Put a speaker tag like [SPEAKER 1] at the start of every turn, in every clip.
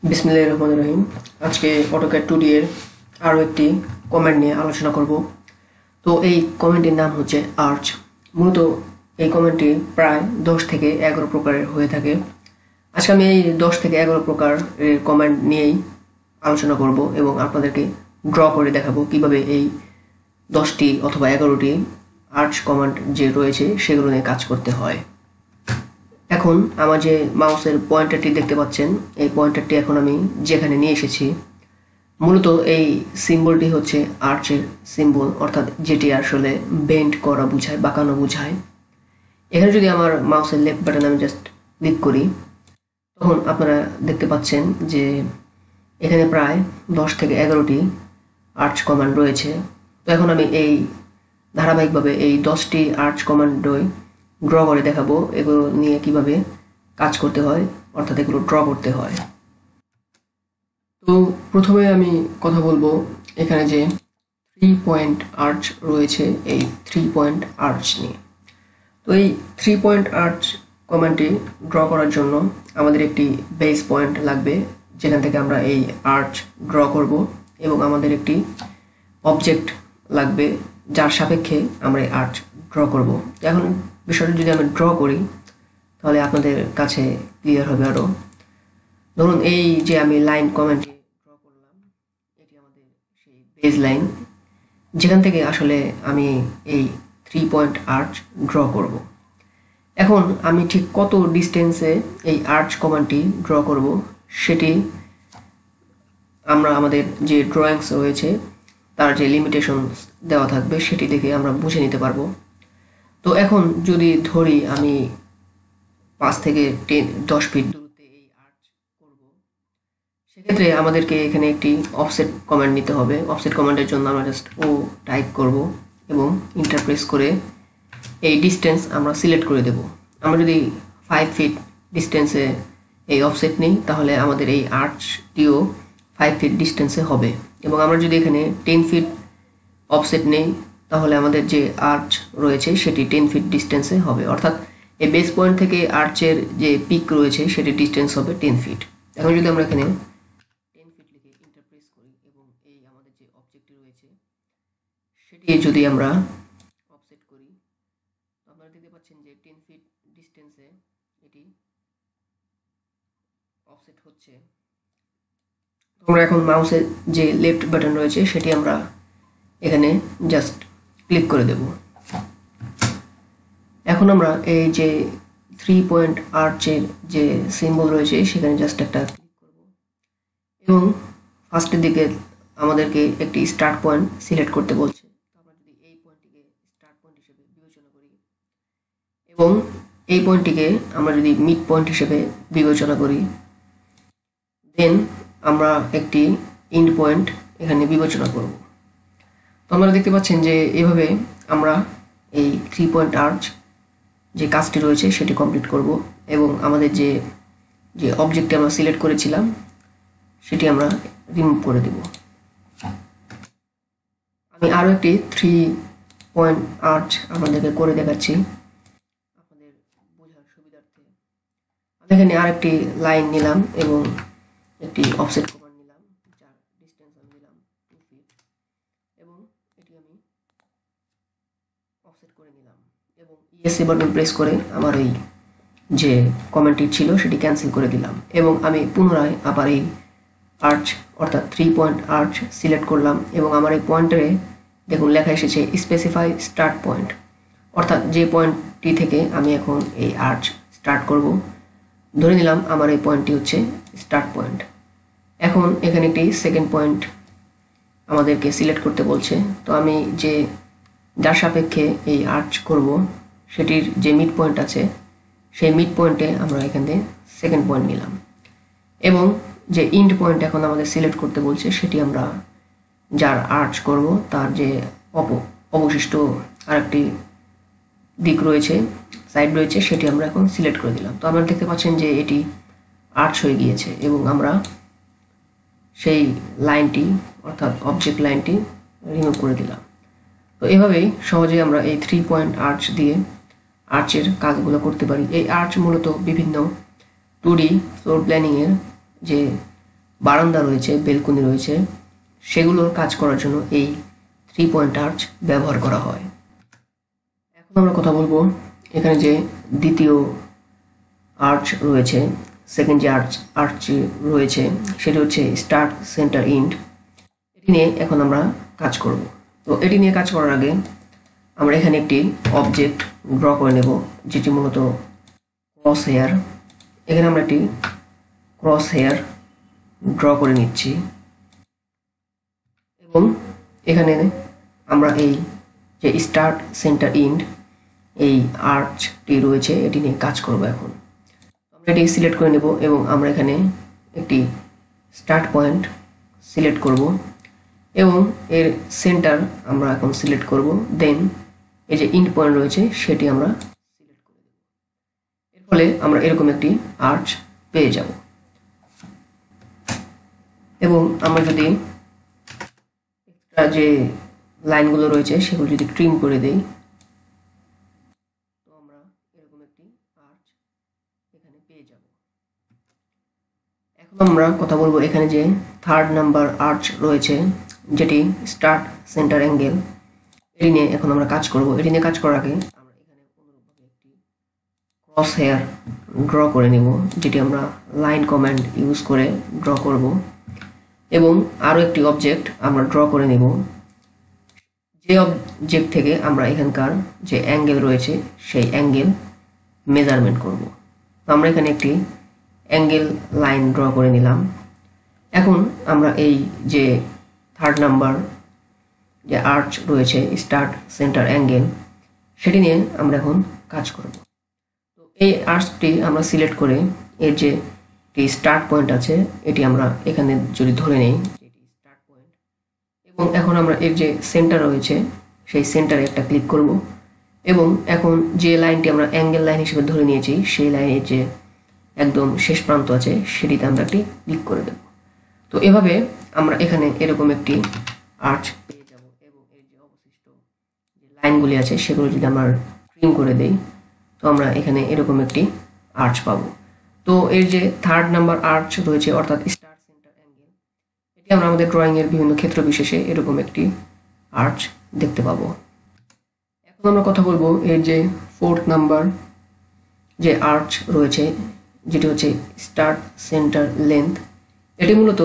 [SPEAKER 1] বিসমিল্লাহির রহমানির রহিম। আজকে অটোক্যাড 2D এর আরও একটি কমেন্ট নিয়ে আলোচনা করব। তো এই কমেন্টের নাম হচ্ছে আর্চ। মূলত এই কমেন্টটি প্রায় 10 থেকে 11 প্রকারের হয়ে থাকে। আজকে আমি এই 10 থেকে 11 প্রকারের কমেন্ট নিয়েই আলোচনা করব এবং আপনাদেরকে ড্র করে দেখাবো কিভাবে এই 10টি অথবা 11টি আর্চ কমান্ড যে রয়েছে সেগুলো নিয়ে কাজ করতে হয়। এখন আমার যে মাউসের পয়েন্টারটি দেখতে পাচ্ছেন, এই পয়েন্টারটি এখন আমি যেখানে নিয়ে এসেছি, মূলত এই সিম্বলটি হচ্ছে আর্চের সিম্বল, অর্থাৎ যেটি আসলে বেন্ড করা বোঝায়, বাঁকানো বোঝায়। এখানে যদি আমার মাউসের লেফট বাটন আমি জাস্ট ক্লিক করি, তখন আপনারা দেখতে পাচ্ছেন যে এখানে প্রায় 10 থেকে 11টি আর্চ কমান্ড রয়েছে। তো এখন আমি এই ধারাবাহিকভাবে এই 10টি আর্চ কমান্ডই ড্র করে দেখাবো এগুলো নিয়ে কিভাবে কাজ করতে হয়, অর্থাৎ এগুলো ড্র করতে হয়। তো প্রথমে আমি কথা বলবো এখানে যে 3 পয়েন্ট আর্চ রয়েছে, এই 3 পয়েন্ট আর্চ নিয়ে। তো এই 3 পয়েন্ট আর্চ কমান্ডটি ড্র করার জন্য আমাদের একটি বেস পয়েন্ট লাগবে, যেখান থেকে আমরা এই আর্চ ড্র করব, এবং আমাদের একটি অবজেক্ট লাগবে যার সাপেক্ষে আমরা এই আর্চ ড্র করব। এখন বিষয়টা যদি আমি ড্র করি তাহলে আপনাদের কাছে ক্লিয়ার হবে আরও। ধরুন এই যে আমি লাইন কমেন্টে ড্র করলাম, এটি আমাদের সেই বেজ লাইন, যেখান থেকে আসলে আমি এই 3 পয়েন্ট আর্চ ড্র করব। এখন আমি ঠিক কত ডিস্টেন্সে এই আর্চ কমান্ডটি ড্র করব সেটি আমরা আমাদের যে ড্রয়িংস রয়েছে তার যে লিমিটেশনস দেওয়া থাকবে সেটি দেখে আমরা বুঝে নিতে পারবো। তো এখন যদি ধরি আমি 5 থেকে 10 ফিট দূরত্বে এই আর্চ করব, সেক্ষেত্রে আমাদেরকে এখানে একটি অফসেট কমান্ড নিতে হবে। অফসেট কমান্ডের জন্য আমরা জাস্ট ও টাইপ করব এবং ইন্টার প্রেস করে এই ডিস্টেন্স আমরা সিলেক্ট করে দেব। আমরা যদি 5 ফিট ডিস্টেন্সে এই অফসেট নিই তাহলে আমাদের এই আর্চটিও 5 ফিট ডিস্টেন্সে হবে, এবং আমরা যদি এখানে 10 ফিট অফসেট নেই তাহলে আমাদের যে আর্চ রয়েছে সেটি 10 ফিট ডিস্টেন্সে হবে, অর্থাৎ এই বেস পয়েন্ট থেকে আর্চের যে পিক রয়েছে সেটি ডিস্টেন্স হবে 10 ফিট। এখন যদি আমরা এখানে 10 ফিট লিখে ইন্টার প্রেস করি এবং এই আমাদের যে অবজেক্টটি রয়েছে সেটি যদি আমরা অফসেট করি, তো আপনারা দেখতে পাচ্ছেন যে 10 ফিট ডিস্টেন্সে এটি অফসেট হচ্ছে। আমরা এখন মাউসের যে লেফট বাটন রয়েছে সেটি আমরা এখানে জাস্ট ক্লিক করে দেব। এখন আমরা এই যে 3 পয়েন্ট আর্চের যে সিম্বল রয়েছে সেখানে জাস্ট একটা ক্লিক করব, এবং ফার্স্টের দিকে আমাদেরকে একটি স্টার্ট পয়েন্ট সিলেক্ট করতে বলছে। আমরা যদি এই পয়েন্টটিকে স্টার্ট পয়েন্ট হিসেবে বিবেচনা করি এবং এই পয়েন্টটিকে আমরা যদি মিড পয়েন্ট হিসেবে বিবেচনা করি, দেন আমরা একটি এন্ড পয়েন্ট এখানে বিবেচনা করব। তো আপনারা দেখতে পাচ্ছেন যে এভাবে আমরা এই 3 পয়েন্ট আর্চ যে কাজটি রয়েছে সেটি কমপ্লিট করব, এবং আমাদের যে যে অবজেক্টটি আমরা সিলেক্ট করেছিলাম সেটি আমরা রিমুভ করে দেব। আমি আরও একটি 3 পয়েন্ট আর্চ আপনাদেরকে করে দেখাচ্ছি আপনাদের বোঝার সুবিধার্থে। আমি এখানে আরেকটি লাইন নিলাম এবং একটি অফসেট কমান্ড নিলাম, যার ডিস্টেন্স আমি নিলাম 2 ফিট, এবং এটি আমি অফসেট করে নিলাম এবং ইএসসি বাটন প্রেস করে আমার এই যে কমেন্টটি ছিল সেটি ক্যান্সেল করে দিলাম, এবং আমি পুনরায় আবার এই আর্চ অর্থাৎ 3 পয়েন্ট আর্চ সিলেক্ট করলাম, এবং আমার এই পয়েন্টারে দেখুন লেখা এসেছে স্পেসিফাই স্টার্ট পয়েন্ট, অর্থাৎ যে পয়েন্টটি থেকে আমি এখন এই আর্চ স্টার্ট করব। ধরে নিলাম আমার এই পয়েন্টটি হচ্ছে স্টার্ট পয়েন্ট। এখন এখানে একটি সেকেন্ড পয়েন্ট আমাদেরকে সিলেক্ট করতে বলছে। তো আমি যে যার সাপেক্ষে এই আর্চ করব সেটির যে মিড পয়েন্ট আছে সেই মিড পয়েন্টে আমরা এখানে সেকেন্ড পয়েন্ট নিলাম, এবং যে ইন্ড পয়েন্ট এখন আমাদের সিলেক্ট করতে বলছে সেটি আমরা যার আর্চ করব তার যে অবশিষ্ট আরেকটি দিক রয়েছে, সাইড রয়েছে, সেটি আমরা এখন সিলেক্ট করে দিলাম। তো আপনারা দেখতে পাচ্ছেন যে এটি আর্চ হয়ে গিয়েছে, এবং আমরা সেই লাইনটি অর্থাৎ অবজেক্ট লাইনটি রিমুভ করে দিলাম। তো এভাবেই সহজে আমরা এই 3 পয়েন্ট আর্চ দিয়ে আর্চের কাজগুলো করতে পারি। এই আর্চ মূলত বিভিন্ন 2D ফ্লোর প্ল্যানিংয়ের যে বারান্দা রয়েছে, বেলকনি রয়েছে, সেগুলোর কাজ করার জন্য এই 3 পয়েন্ট আর্চ ব্যবহার করা হয়। এখন আমরা কথা বলবো এখানে যে দ্বিতীয় আর্চ রয়েছে, সেকেন্ড যে আর্চ রয়েছে সেটি হচ্ছে স্টার্ট সেন্টার এন্ড। এটি নিয়ে এখন আমরা কাজ করব। তো এটি নিয়ে কাজ করার আগে আমরা এখানে একটি অবজেক্ট ড্র করে নেব, যেটি মূলত ক্রস হেয়ার। এখানে আমরা একটি ক্রস হেয়ার ড্র করে নিচ্ছি এবং এখানে আমরা এই যে স্টার্ট সেন্টার এন্ড এই আর্চটি রয়েছে এটি নিয়ে কাজ করব। এখন আমরা এটি সিলেক্ট করে নেব এবং আমরা এখানে একটি স্টার্ট পয়েন্ট সিলেক্ট করব এবং এর সেন্টার আমরা এখন সিলেক্ট করব। দেন এই যে এন্ড পয়েন্ট রয়েছে সেটি আমরা সিলেক্ট করে দেব। এর ফলে আমরা এরকম একটি আর্চ পেয়ে যাব। এবং আমরা যদি এক্সট্রা যে লাইনগুলো রয়েছে সেগুলো যদি ট্রিম করে দেই, তো আমরা এরকম একটি আর্চ এখানে পেয়ে যাব। এখন আমরা কথা বলবো এখানে যে থার্ড নাম্বার আর্চ রয়েছে, যেটি স্টার্ট সেন্টার অ্যাঙ্গেল, এটি নিয়ে এখন আমরা কাজ করব। এটি নিয়ে কাজ করার আগে আমরা এখানে অনুরূপভাবে একটি ক্রস হেয়ার ড্র করে নেব, যেটি আমরা লাইন কমান্ড ইউজ করে ড্র করব। এবং আরও একটি অবজেক্ট আমরা ড্র করে নেব, যে অবজেক্ট থেকে আমরা এখানকার যে অ্যাঙ্গেল রয়েছে সেই অ্যাঙ্গেল মেজারমেন্ট করব। তো আমরা এখানে একটি অ্যাঙ্গেল লাইন ড্র করে নিলাম। এখন আমরা এই যে থার্ড নাম্বার যে আর্চ রয়েছে স্টার্ট সেন্টার অ্যাঙ্গেল, সেটি নিয়ে আমরা এখন কাজ করব। তো এই আর্চটি আমরা সিলেক্ট করে এর যে স্টার্ট পয়েন্ট আছে এটি আমরা এখানে যদি ধরে নেই এটি স্টার্ট পয়েন্ট, এবং এখন আমরা এর যে সেন্টার রয়েছে সেই সেন্টারে একটা ক্লিক করব এবং এখন যে লাইনটি আমরা অ্যাঙ্গেল লাইন হিসেবে ধরে নিয়েছি সেই লাইনের যে একদম শেষ প্রান্ত আছে সেটিতে আমরা একটি ক্লিক করে দেব। তো এভাবে আমরা এখানে এরকম একটি আর্চ পেয়ে যাব এবং এর যে অবশিষ্ট যে লাইনগুলি আছে সেগুলো যদি আমরা ট্রিম করে দেই তো আমরা এখানে এরকম একটি আর্চ পাবো। তো এর যে থার্ড নাম্বার আর্চ রয়েছে অর্থাৎ স্টার্ট সেন্টার অ্যাঙ্গেল, এটি আমরা আমাদের ড্রয়িং এর বিভিন্ন ক্ষেত্র বিশেষে এরকম একটি আর্চ দেখতে পাবো। এখন আমরা কথা বলবো এর যে ফোর্থ নাম্বার যে আর্চ রয়েছে, যেটি হচ্ছে স্টার্ট সেন্টার লেন্থ। এটি মূলত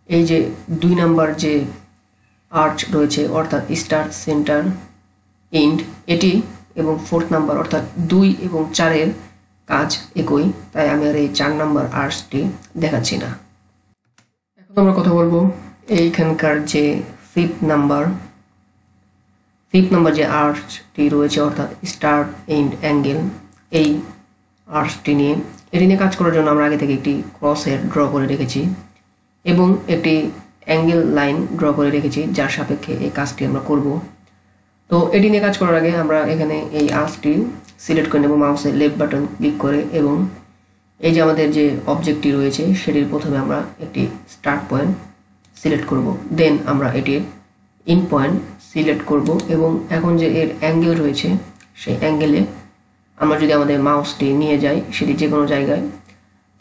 [SPEAKER 1] এই যে 2 নাম্বার যে আর্চ রয়েছে অর্থাৎ স্টার্ট সেন্টার এন্ড, এটি এবং ফোর্থ নাম্বার অর্থাৎ 2 এবং 4 এর কাজ একই, তাই আমি আর এই 4 নাম্বার আর্চটি দেখাচ্ছি না। এখন আমরা কথা বলবো এইখানকার যে ফিফথ নাম্বার যে আর্চটি রয়েছে অর্থাৎ স্টার্ট এন্ড অ্যাঙ্গেল, এই আর্চটি নিয়ে। এটি নিয়ে কাজ করার জন্য আমরা আগে থেকে একটি ক্রস হেয়ার ড্র করে রেখেছি এবং একটি অ্যাঙ্গেল লাইন ড্র করে রেখেছি যার সাপেক্ষে এই কাজটি আমরা করব। তো এটি নিয়ে কাজ করার আগে আমরা এখানে এই আর্চটি সিলেক্ট করে নেব মাউসের লেফট বাটন ক্লিক করে, এবং এই যে আমাদের যে অবজেক্টটি রয়েছে সেটির প্রথমে আমরা একটি স্টার্ট পয়েন্ট সিলেক্ট করব। দেন আমরা এটির ইন পয়েন্ট সিলেক্ট করব এবং এখন যে এর অ্যাঙ্গেল রয়েছে সেই অ্যাঙ্গেলে আমরা যদি আমাদের মাউসটি নিয়ে যাই সেটি যে কোনো জায়গায়,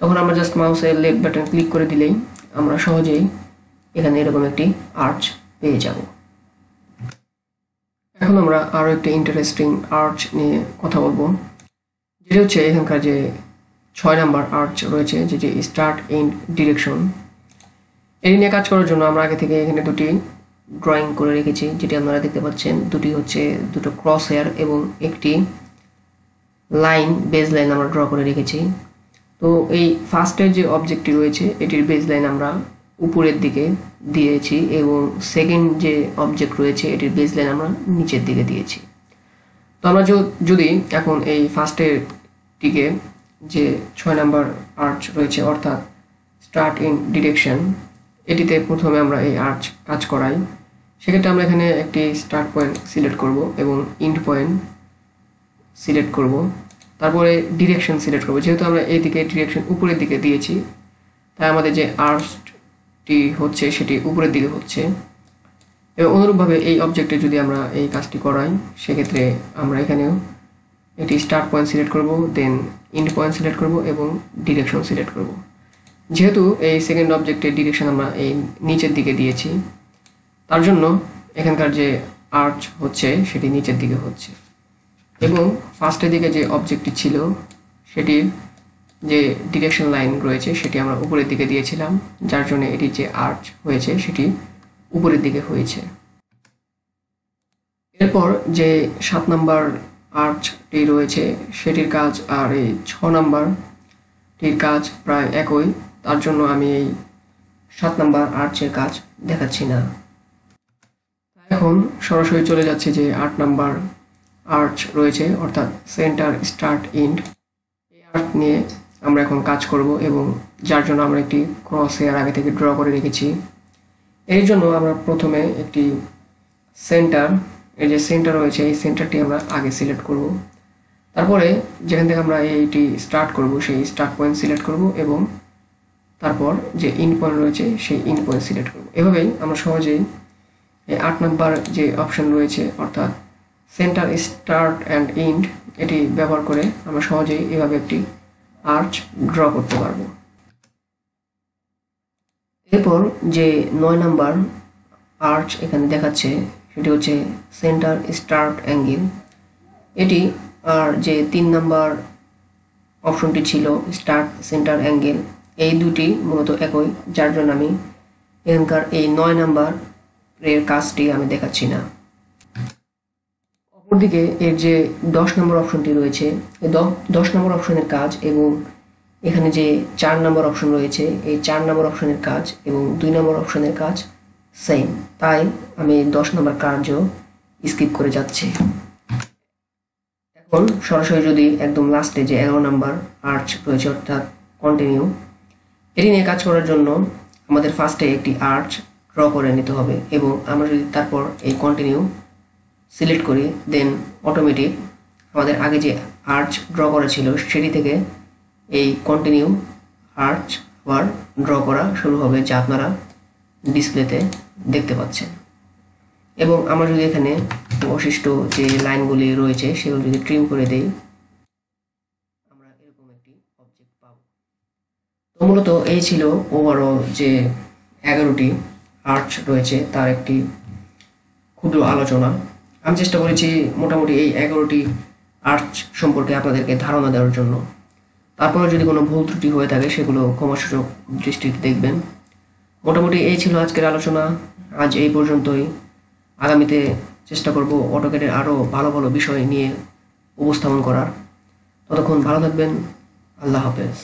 [SPEAKER 1] তখন আমরা জাস্ট মাউসের লেফট বাটন ক্লিক করে দিলেই আমরা সহজেই এখানে এরকম একটি আর্চ পেয়ে যাব। এখন আমরা আরও একটি ইন্টারেস্টিং আর্চ নিয়ে কথা বলবো, যেটি হচ্ছে এখানকার যে 6 নাম্বার আর্চ রয়েছে যেটি স্টার্ট এন্ড ডিরেকশন। এটি নিয়ে কাজ করার জন্য আমরা আগে থেকে এখানে দুটি ড্রয়িং করে রেখেছি, যেটি আপনারা দেখতে পাচ্ছেন। দুটি হচ্ছে দুটো ক্রস হেয়ার এবং একটি লাইন, বেজ লাইন আমরা ড্র করে রেখেছি। তো এই ফার্স্টের যে অবজেক্টটি রয়েছে এটির বেজ লাইন আমরা উপরের দিকে দিয়েছি এবং সেকেন্ড যে অবজেক্ট রয়েছে এটির বেজ লাইন আমরা নিচের দিকে দিয়েছি। তো আমরা যদি এখন এই ফার্স্টের দিকে যে 6 নাম্বার আর্চ রয়েছে অর্থাৎ স্টার্ট ইন ডিরেকশন, এটিতে প্রথমে আমরা এই আর্চ কাজ করাই, সেক্ষেত্রে আমরা এখানে একটি স্টার্ট পয়েন্ট সিলেক্ট করব এবং ইন্ড পয়েন্ট সিলেক্ট করব, তারপরে ডিরেকশন সিলেক্ট করব। যেহেতু আমরা এই দিকে ডিরেকশন উপরের দিকে দিয়েছি তাই আমাদের যে আর্চটি হচ্ছে সেটি উপরের দিকে হচ্ছে। এবং অনুরূপভাবে এই অবজেক্টে যদি আমরা এই কাজটি করাই সেক্ষেত্রে আমরা এখানেও একটি স্টার্ট পয়েন্ট সিলেক্ট করব, দেন ইন্ড পয়েন্ট সিলেক্ট করব এবং ডিরেকশন সিলেক্ট করব। যেহেতু এই সেকেন্ড অবজেক্টের ডিরেকশন আমরা এই নিচের দিকে দিয়েছি, তার জন্য এখানকার যে আর্চ হচ্ছে সেটি নিচের দিকে হচ্ছে, এবং ফার্স্টের দিকে যে অবজেক্টটি ছিল সেটির যে ডিরেকশন লাইন রয়েছে সেটি আমরা উপরের দিকে দিয়েছিলাম, যার জন্য এটির যে আর্চ হয়েছে সেটি উপরের দিকে হয়েছে। এরপর যে 7 নম্বর আর্চটি রয়েছে সেটির কাজ আর এই 6 নম্বরটির কাজ প্রায় একই, তার জন্য আমি এই 7 নম্বর আর্চের কাজ দেখাচ্ছি না। এখন সরাসরি চলে যাচ্ছে যে 8 নম্বর আর্চ রয়েছে, অর্থাৎ সেন্টার স্টার্ট এন্ড। এই আর্চ নিয়ে আমরা এখন কাজ করব, এবং যার জন্য আমরা একটি ক্রস হেয়ার আগে থেকে ড্র করে রেখেছি। এর জন্য আমরা প্রথমে একটি সেন্টার, এই যে সেন্টার রয়েছে এই সেন্টারটি আমরা আগে সিলেক্ট করব। তারপরে যেখান থেকে আমরা এইটি স্টার্ট করব সেই স্টার্ট পয়েন্ট সিলেক্ট করব, এবং তারপর যে ইন পয়েন্ট রয়েছে সেই ইন পয়েন্ট সিলেক্ট করব। এভাবেই আমরা সহজেই এই 8 নম্বর যে অপশন রয়েছে অর্থাৎ সেন্টার স্টার্ট অ্যান্ড এন্ড, এটি ব্যবহার করে আমরা সহজেই এভাবে একটি আর্চ ড্র করতে পারবো। এরপর যে 9 নম্বর আর্চ এখানে দেখাচ্ছে সেটি হচ্ছে সেন্টার স্টার্ট অ্যাঙ্গেল। এটি আর যে 3 নম্বর অপশনটি ছিল স্টার্ট সেন্টার অ্যাঙ্গেল, এই দুটি মূলত একই, যার জন্য আমি এখানকার এই 9 নম্বর এর কাজটি আমি দেখাচ্ছি না। অপরদিকে এর যে 10 নম্বর অপশনটি রয়েছে, এই 10 নম্বর অপশনের কাজ এবং এখানে যে 4 নম্বর অপশন রয়েছে এই 4 নম্বর অপশনের কাজ এবং 2 নম্বর অপশনের কাজ সেম, তাই আমি 10 নম্বর কার্য স্কিপ করে যাচ্ছি। এখন সরাসরি যদি একদম লাস্টে যে 11 নম্বর আর্চ রয়েছে অর্থাৎ কন্টিনিউ, এটি নিয়ে কাজ করার জন্য আমাদের ফার্স্টে একটি আর্চ ড্র করে নিতে হবে, এবং আমরা যদি তারপর এই কন্টিনিউ সিলেক্ট করি দেন অটোমেটিক আমাদের আগে যে আর্চ ড্র করা ছিল সেটি থেকে এই কন্টিনিউ আর্চ আবার ড্র করা শুরু হবে, যা আপনারা ডিসপ্লেতে দেখতে পাচ্ছেন। এবং আমরা যদি এখানে অবশিষ্ট যে লাইনগুলি রয়েছে সেগুলো যদি ট্রিম করে দেই, আমরা এরকম একটি অবজেক্ট পাব। তো মূলত এই ছিল ওভারঅল যে 11টি আর্চ রয়েছে তার একটি ক্ষুদ্র আলোচনা। আমি চেষ্টা করেছি মোটামুটি এই 11টি আর্চ সম্পর্কে আপনাদেরকে ধারণা দেওয়ার জন্য। তারপরে যদি কোনো ভুল ত্রুটি হয়ে থাকে সেগুলো ক্ষমাসূচক দৃষ্টিতে দেখবেন। মোটামুটি এই ছিল আজকের আলোচনা। আজ এই পর্যন্তই। আগামীতে চেষ্টা করব অটোক্যাডের আরও ভালো ভালো বিষয় নিয়ে উপস্থাপন করার। ততক্ষণ ভালো থাকবেন। আল্লাহ হাফেজ।